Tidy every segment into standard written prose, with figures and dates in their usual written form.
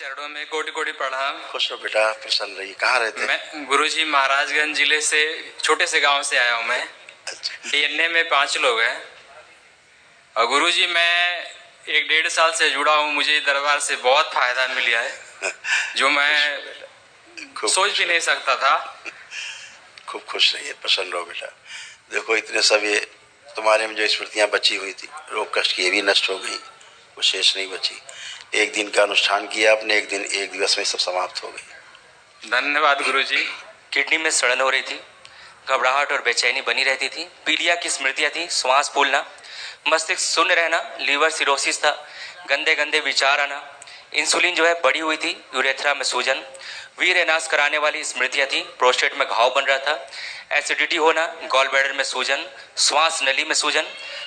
चरणों में कोटि कोटि प्रणाम। खुश हो बेटा, प्रसन्न रहिए। कहाँ रहते हैं? मैं गुरुजी महाराजगंज जिले से छोटे से गांव से आया हूँ मैं। अच्छा। डीएनए में 5 लोग हैं। और गुरुजी मैं 1-1.5 साल से जुड़ा हूँ। मुझे दरबार से बहुत फायदा मिला है जो मैं सोच भी नहीं सकता था। खूब खुश रहिए, प्रसन्न रहो बेटा। देखो इतने सब ये तुम्हारे में जो स्मृतियाँ बची हुई थी रोग कष्ट की, ये भी नष्ट हो गई, वो शेष नहीं बची। एक दिन का अनुष्ठान किया आपने, एक दिवस में सब समाप्त हो गई। धन्यवाद गुरुजी। किडनी में सड़न हो रही थी, घबराहट और बेचैनी बनी रहती थी, पीलिया की स्मृतियाँ थी, श्वास फूलना, मस्तिष्क शून्य रहना, लीवर सिरोसिस था, गंदे गंदे विचार आना, इंसुलिन जो है बढ़ी हुई थी, यूरेथ्रा में सूजन, वीर्य नाश कराने वाली स्मृतियाँ थी, प्रोस्टेट में घाव बन रहा था, एसिडिटी होना, गॉल ब्लैडर में सूजन, श्वास नली में सूजन,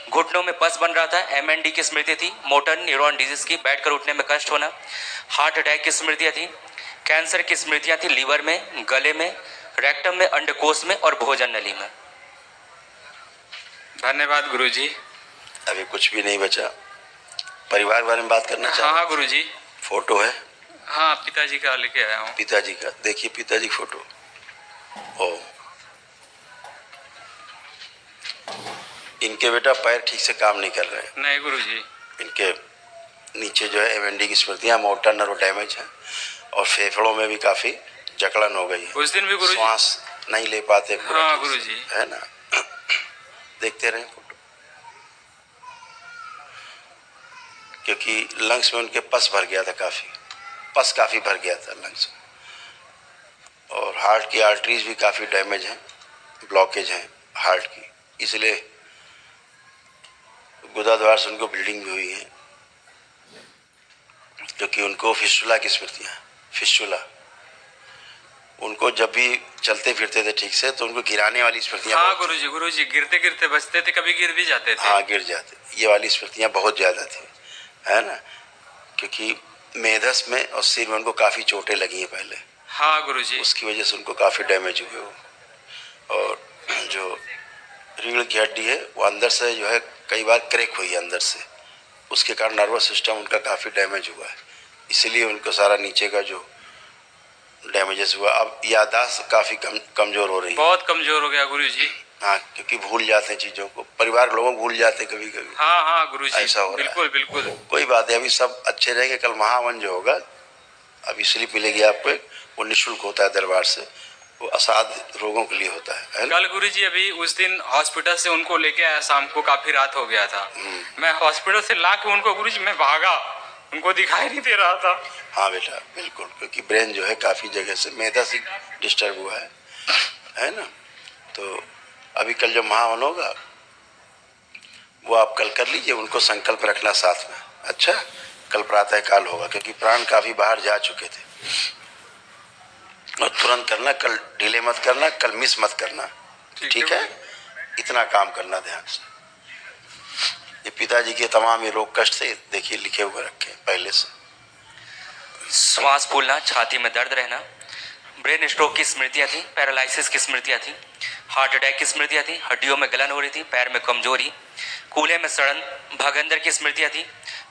घुटनों में पस बन रहा था, एमएनडी की स्मृति थी, मोटर न्यूरॉन डिजीज की, बैठकर उठने में कष्ट होना, हार्ट अटैक की स्मृतियाँ थी, कैंसर की स्मृतियाँ थी, लीवर में, गले में, रेक्टम में, अंडकोश में और भोजन नली में। धन्यवाद गुरुजी। अभी कुछ भी नहीं बचा। परिवार के बारे में बात करना चाहते? हाँ गुरुजी। फोटो है? हाँ, पिताजी का लेके आया हूँ। पिताजी का देखिए, पिताजी फोटो। ओ, इनके बेटा पैर ठीक से काम नहीं कर रहे। नहीं गुरुजी। इनके नीचे जो है एमएनडी की स्मृतियाँ, मोटर नर्व डैमेज है और फेफड़ों में भी काफी जकड़न हो गई है। उस दिन भी गुरुजी श्वास नहीं ले पाते। हाँ गुरुजी। है ना? देखते रहे फोटो, क्योंकि लंग्स में उनके पस भर गया था, काफी भर गया था लंग्स में। और हार्ट की आर्टरीज भी काफी डैमेज हैं, ब्लॉकेज हैं हार्ट की, इसलिए गुदाद्वार से उनको ब्लीडिंग भी हुई है। क्योंकि उनको फिस्टुला की स्मृतियाँ, फिस्टुला, उनको जब भी चलते फिरते थे ठीक से तो उनको गिराने वाली स्मृतियाँ। हाँ गुरुजी गिरते गिरते बचते थे, कभी गिर भी जाते थे। हाँ, गिर जाते। ये वाली स्मृतियाँ बहुत ज़्यादा थी, है ना? क्योंकि मेधस में और सिर में उनको काफ़ी चोटें लगी हैं पहले। हाँ गुरुजी। उसकी वजह से उनको काफ़ी डैमेज हुए हो। और जो रीढ़ की हड्डी है वो अंदर से जो है कई बार क्रैक हुई है अंदर से, उसके कारण नर्वस सिस्टम उनका काफ़ी डैमेज हुआ है, इसीलिए उनको सारा नीचे का जो डैमेजेस हुआ। अब याददाश्त काफ़ी कमज़ोर हो रही है। बहुत कमज़ोर हो गया गुरुजी। हाँ, क्योंकि भूल जाते हैं चीज़ों को, परिवार लोगों को भूल जाते हैं कभी कभी। हाँ गुरुजी, ऐसा हो रहा है। बिल्कुल बिल्कुल। कोई बात है, अभी सब अच्छे रहेंगे। कल महावन जो होगा, अभी स्लिप मिलेगी आपको, वो निःशुल्क होता है दरबार से, वो असाध्य रोगों के लिए होता है ना? कल गुरुजी अभी उस दिन हॉस्पिटल से उनको लेके आया, शाम को काफी रात हो गया था। मैं हॉस्पिटल से ला के उनको गुरुजी मैं भागा, उनको दिखाई नहीं दे रहा था। हाँ बेटा, बिल्कुल, क्योंकि ब्रेन जो है काफ़ी जगह से मेधा से डिस्टर्ब हुआ है ना? तो अभी कल जो महावन होगा वो आप कल कर लीजिए, उनको संकल्प रखना साथ में। अच्छा, कल प्रातः काल होगा, क्योंकि प्राण काफ़ी बाहर जा चुके थे, और तुरंत करना, कल डिले मत करना, कल मिस मत करना, ठीक है? इतना काम करना ध्यान से। ये पिताजी के तमाम ये रोग कष्ट थे, देखिए लिखे हुए रखे पहले से। श्वास फूलना, छाती में दर्द रहना, ब्रेन स्ट्रोक की स्मृतियाँ थी, पैरालिसिस की स्मृतियाँ थी, हार्ट अटैक की स्मृतियाँ थी, हड्डियों में गलन हो रही थी, पैर में कमजोरी, कूल्हे में सड़न, भगंदर की स्मृतियाँ थी,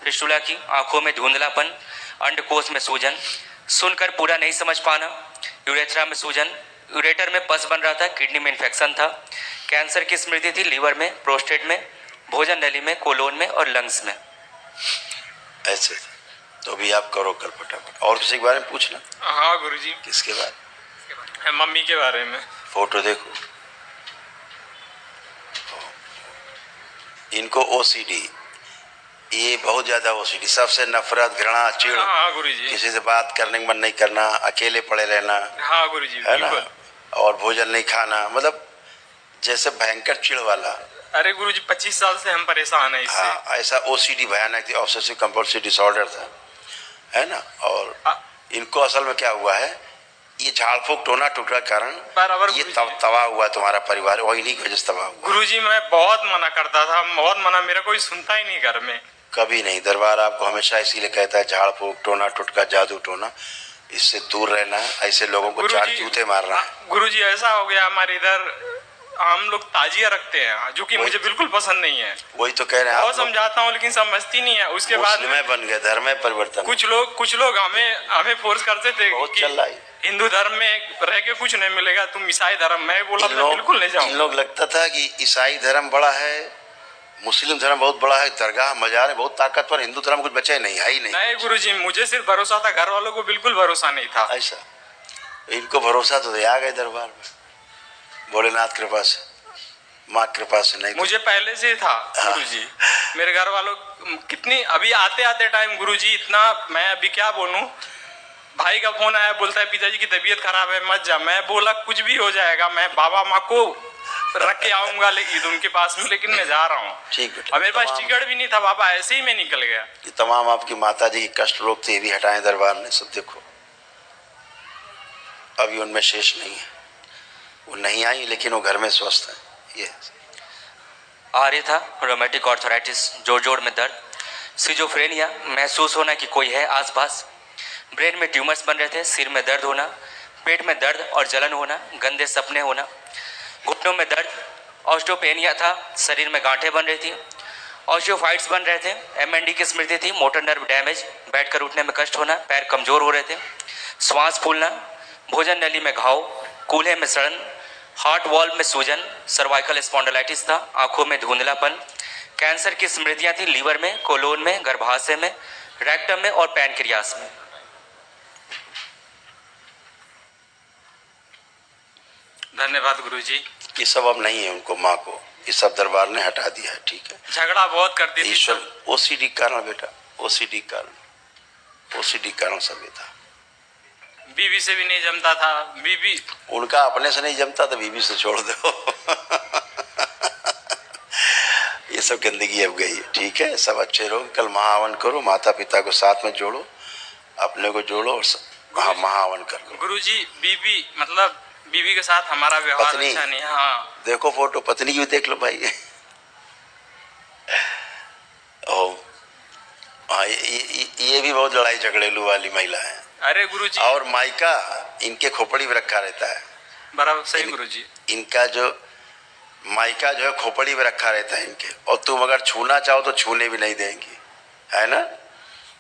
फिस्टुला की, आंखों में धुंधलापन, अंडकोश में सूजन, सुनकर पूरा नहीं समझ पाना, यूरेथ्रा में सूजन, यूरेटर में पस बन रहा था, किडनी में इन्फेक्शन था, कैंसर की स्मृति थी, लीवर में, प्रोस्टेट में, भोजन नली में, कोलोन में और लंग्स में। ऐसे तो भी आप करो कल फटाफट। और किसी के बारे में पूछना? हाँ गुरुजी। किसके बारे? मम्मी के बारे में। फोटो देखो। इनको ओसीडी, ये बहुत ज्यादा ओसीडी, सबसे नफरत, घृणा, चिढ़, हाँ गुरुजी। किसी से बात करने का मन नहीं करना, अकेले पड़े रहना, हाँ गुरुजी, है ना? बिल्कुल। और भोजन नहीं खाना, मतलब जैसे भयंकर चिढ़ वाला। अरे गुरुजी 25 साल से हम परेशान हैं इससे। हाँ, ऐसा ओसीडी भयानक थी, ऑब्सेसिव कंपल्सिव डिसऑर्डर था, है ना? और इनको असल में क्या हुआ है, ये झाड़ फूक टोना टुकड़ा कारण ये तबाह हुआ तुम्हारा परिवार, वही नहीं की वजह से तबाह हुआ। गुरुजी मैं बहुत मना करता था, बहुत मना, मेरा कोई सुनता ही नहीं घर में। कभी नहीं, दरबार आपको हमेशा इसीलिए कहता है झाड़ फूक टोना टुटका जादू टोना, इससे दूर रहना है, ऐसे लोगों को चार जूते मारना है। गुरुजी ऐसा हो गया हमारे इधर, हम लोग ताजिया रखते हैं, जो कि मुझे बिल्कुल पसंद नहीं है। वही तो कह रहे हैं बहुत आप लोग समझाता हूँ लेकिन समझती नहीं है। उसके बाद मुस्लिम बन गए, धर्म में परिवर्तन कुछ लोग हमें फोर्स करते थे बहुत कि चल रहा है। हिंदू धर्म में रह के कुछ नहीं मिलेगा, तुम ईसाई धर्म। मैं बोला मैं बिल्कुल नहीं इन जाऊंगा। लोग लगता था कि ईसाई धर्म बड़ा है, मुस्लिम धर्म बहुत बड़ा है, दरगाह मजार है बहुत ताकतवर, हिंदू धर्म कुछ बचा ही नहीं, है ही नहीं। नहीं गुरुजी, मुझे सिर्फ भरोसा था, घर वालों को बिल्कुल भरोसा नहीं था। ऐसा इनको भरोसा तो आ गए दरबार में, भोलेनाथ कृपा से, माँ कृपा से। नहीं मुझे पहले से था गुरुजी। मेरे घर वालों कितनी अभी आते आते टाइम गुरुजी इतना, मैं अभी क्या बोलूं, भाई का फोन आया, बोलता है पिताजी की तबीयत खराब है मत जा। मैं बोला कुछ भी हो जाएगा, मैं बाबा माँ को रख के आऊंगा लेकिन उनके पास में, लेकिन मैं जा रहा हूँ। ठीक है। और मेरे पास टिकट भी नहीं था बाबा, ऐसे ही मैं निकल गया। ये तमाम आपकी माता जी की कष्ट रोग थे, ये भी हटाए दरबार ने सब। देखो अभी उनमें शेष नहीं है, वो नहीं आई लेकिन वो घर में स्वस्थ है। ये आर्य था रोमेटिक आर्थराइटिस, जोड़ में दर्द, सिजोफ्रेनिया, महसूस होना कि कोई है आसपास, ब्रेन में ट्यूमर्स बन रहे थे, सिर में दर्द होना, पेट में दर्द और जलन होना, गंदे सपने होना, घुटनों में दर्द, ऑस्टियोपेनिया था, शरीर में गांठें बन रही थी, ऑस्टियोफाइट्स बन रहे थे, एमएनडी की स्मृति थी, मोटर नर्व डैमेज, बैठकर उठने में कष्ट होना, पैर कमजोर हो रहे थे, श्वास फूलना, भोजन नली में घाव, कूल्हे में सड़न, हार्ट वॉल्व में सूजन, सर्वाइकल स्पॉन्डिलाइटिस था, आंखों में धुंधलापन, कैंसर की स्मृतियां थी लीवर में, कोलोन में, गर्भाशय में, रेक्टम में और पैनक्रियास में। धन्यवाद गुरुजी। ये सब अब नहीं है उनको, माँ को ये सब दरबार ने हटा दिया है। ठीक है, झगड़ा बहुत करती थी। ईश्वर ओसीडी कारण बेटा, ओसीडी कारण सब ये था। बीवी से भी नहीं जमता था। बीवी उनका अपने से नहीं जमता तो बीवी से छोड़ दो। ये सब गंदगी अब गई है। ठीक है, सब अच्छे रहो, कल महाहवन करो, माता पिता को साथ में जोड़ो, अपने को जोड़ो और महाहवन करो। गुरुजी बीवी मतलब बीवी के साथ हमारा व्यवहार पत्नी अच्छा नहीं है। हाँ देखो फोटो, पत्नी की भी देख लो भाई। ओ हाँ, ये भी बहुत लड़ाई झगड़ेलू वाली महिला है। अरे गुरुजी, और मायका इनके खोपड़ी में रखा रहता है। बराबर सही गुरुजी। इनका जो मायका जो है खोपड़ी में रखा रहता है इनके, और तुम अगर छूना चाहो तो छूने भी नहीं देंगी, है ना।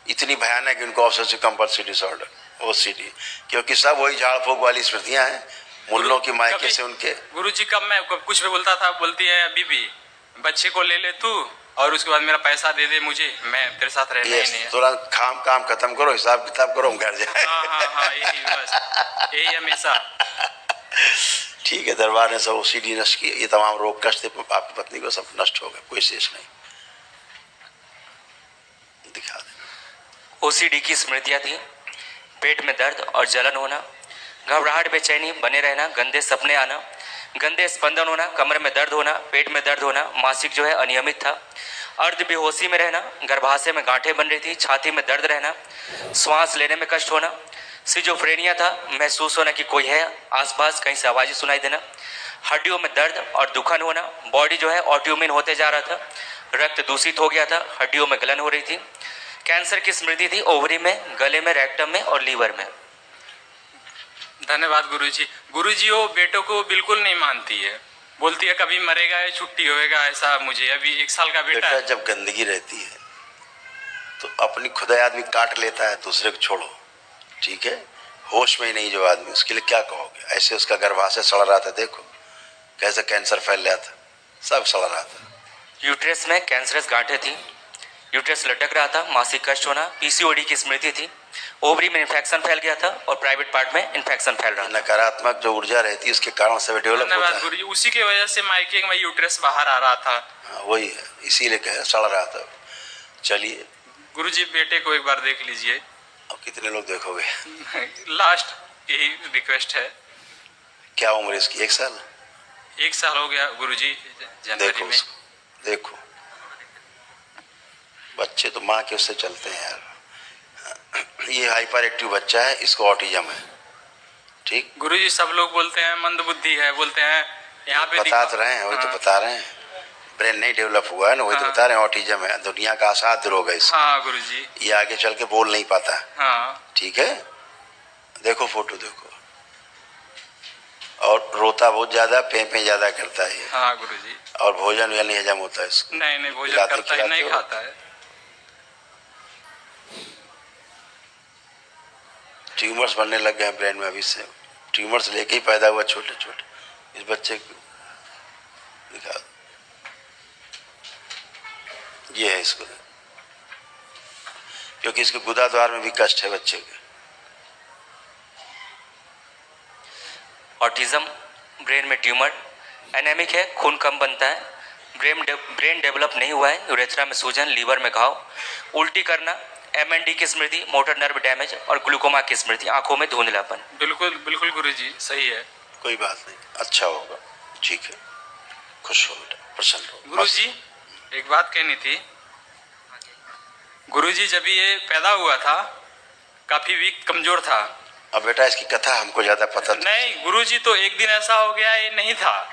इतनी भयानक इनको ऑब्सेसिव कंपल्सिव डिसऑर्डर, ओसीडी, क्योंकि सब वही झाड़ फूक वाली स्मृतियां हैं मुल्लों की मायके से उनके। गुरुजी कब मैं कुछ भी बोलता था, बोलती है बीबी बच्चे को ले ले तू और उसके बाद मेरा पैसा दे दे मुझे, मैं तेरे साथ रहना ही नहीं है। तुरंत काम खत्म करो, हिसाब किताब करो, हम घर जाए। हाँ यही बस, यही हमेशा। ठीक है, दरबार ने सब ओसीडी नष्ट की, ये तमाम रोग कष्ट थे आपकी पत्नी को सब नष्ट हो गए, कोई शेष नहीं। दिखा दे। ओसीडी की स्मृतियां थी, पेट में दर्द और जलन होना, घबराहट बेचैनी बने रहना, गंदे सपने आना, गंदे स्पंदन होना, कमर में दर्द होना, पेट में दर्द होना, मासिक जो है अनियमित था, अर्ध बेहोशी में रहना, गर्भाशय में गांठें बन रही थी, छाती में दर्द रहना, श्वास लेने में कष्ट होना, सिजोफ्रेनिया था, महसूस होना कि कोई है आसपास, कहीं से आवाज़ें सुनाई देना, हड्डियों में दर्द और दुखन होना, बॉडी जो है ऑटोइम्यून होते जा रहा था, रक्त दूषित हो गया था, हड्डियों में गलन हो रही थी, कैंसर की स्मृति थी ओवरी में, गले में, रेक्टम में और लीवर में। धन्यवाद गुरुजी। गुरुजी वो बेटों को बिल्कुल नहीं मानती है, बोलती है कभी मरेगा या छुट्टी होएगा ऐसा। मुझे अभी 1 साल का बेटा है। जब गंदगी रहती है तो अपनी खुदा आदमी काट लेता है, दूसरे को छोड़ो। ठीक है, होश में ही नहीं जो आदमी, उसके लिए क्या कहोगे। ऐसे उसका गर्भाशय सड़ रहा था, देखो कैसे कैंसर फैल रहा था, सब सड़ रहा था। यूट्रस में कैंसरस गांठें थी, यूट्रस लटक रहा था, मासिक कष्ट होना, पीसीओडी की स्मृति थी, ओवरी में इन्फेक्शन फैल गया था और प्राइवेट पार्ट में इन्फेक्शन फैल रहा था। नकारात्मक जो ऊर्जा रहती है उसके कारण से डेवलप होता धन्यवाद है। गुरुजी, उसी की वजह से मायके में यूट्रस बाहर आ रहा था। हाँ, वही है, इसीलिए कह सड़ रहा था। चलिए गुरुजी बेटे को एक बार देख लीजिए। अब कितने लोग देखोगे। लास्ट यही रिक्वेस्ट है। क्या उम्र इसकी, 1 साल? 1 साल हो गया गुरुजी जनवरी देखो में। देखो बच्चे तो माँ के उससे चलते हैं यार। ये हाइपर एक्टिव बच्चा है, इसको ऑटिज्म है। ठीक, गुरुजी सब लोग बोलते हैं मंदबुद्धि है, बोलते हैं यहाँ पे बता तो रहे हैं, वही तो बता रहे हैं, ब्रेन नहीं डेवलप हुआ है ना, वही तो बता रहे हैं ऑटिज्म है, दुनिया का असाध्य रोग है इसका। हाँ गुरुजी। ये आगे चल के बोल नहीं पाता। हाँ ठीक है, देखो फोटो देखो, और रोता बहुत ज्यादा, पे ज्यादा करता है ये। हाँ गुरुजी। और भोजन या नहीं हजम होता है इसको? नहीं नहीं, भोजन खिलाते करता है, नहीं हो? खाता है। ट्यूमर्स बनने लग गए हैं ब्रेन में अभी से। ट्यूमर्स लेके ही पैदा हुआ छोटे छोटे इस बच्चे को। दिखा, ये है इसको, क्योंकि इसके गुदा द्वार में भी कष्ट है बच्चे के। ऑटिज्म, ब्रेन में ट्यूमर, एनेमिक है, खून कम बनता है, ब्रेन डेवलप नहीं हुआ है, यूरेथ्रा में सूजन, लीवर में घाव, उल्टी करना, MND की स्मृति, मोटर नर्व डैमेज और ग्लूकोमा की स्मृति, आंखों में धुंधलापन। बिल्कुल बिल्कुल गुरुजी, सही है। कोई बात नहीं, अच्छा होगा, ठीक है, खुश हो बेटा, प्रसन्न हो। गुरुजी एक बात कहनी थी। गुरुजी जब ये पैदा हुआ था काफी वीक, कमजोर था। अब बेटा इसकी कथा हमको ज्यादा पता नहीं गुरुजी, तो एक दिन ऐसा हो गया, ये नहीं था,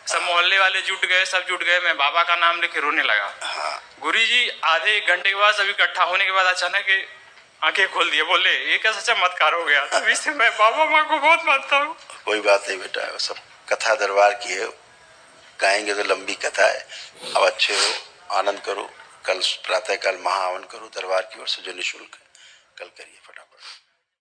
सब मोहल्ले वाले जुट गए, सब जुट गए, मैं बाबा का नाम लेके रोने लगा। हाँ। गुरुजी आधे एक घंटे के बाद सब इकट्ठा होने के बाद अचानक आंखें खोल दिए, बोले ये कैसा चमत्कार हो गया। तभी से मैं बाबा माँ को बहुत मानता हूँ। कोई बात नहीं बेटा, वो सब कथा दरबार की है, गाएंगे तो लंबी कथा है। अब अच्छे हो, आनंद करो, कल प्रातः काल महाहवन करो दरबार की ओर से जो निःशुल्क है, कल करिए फटाफट।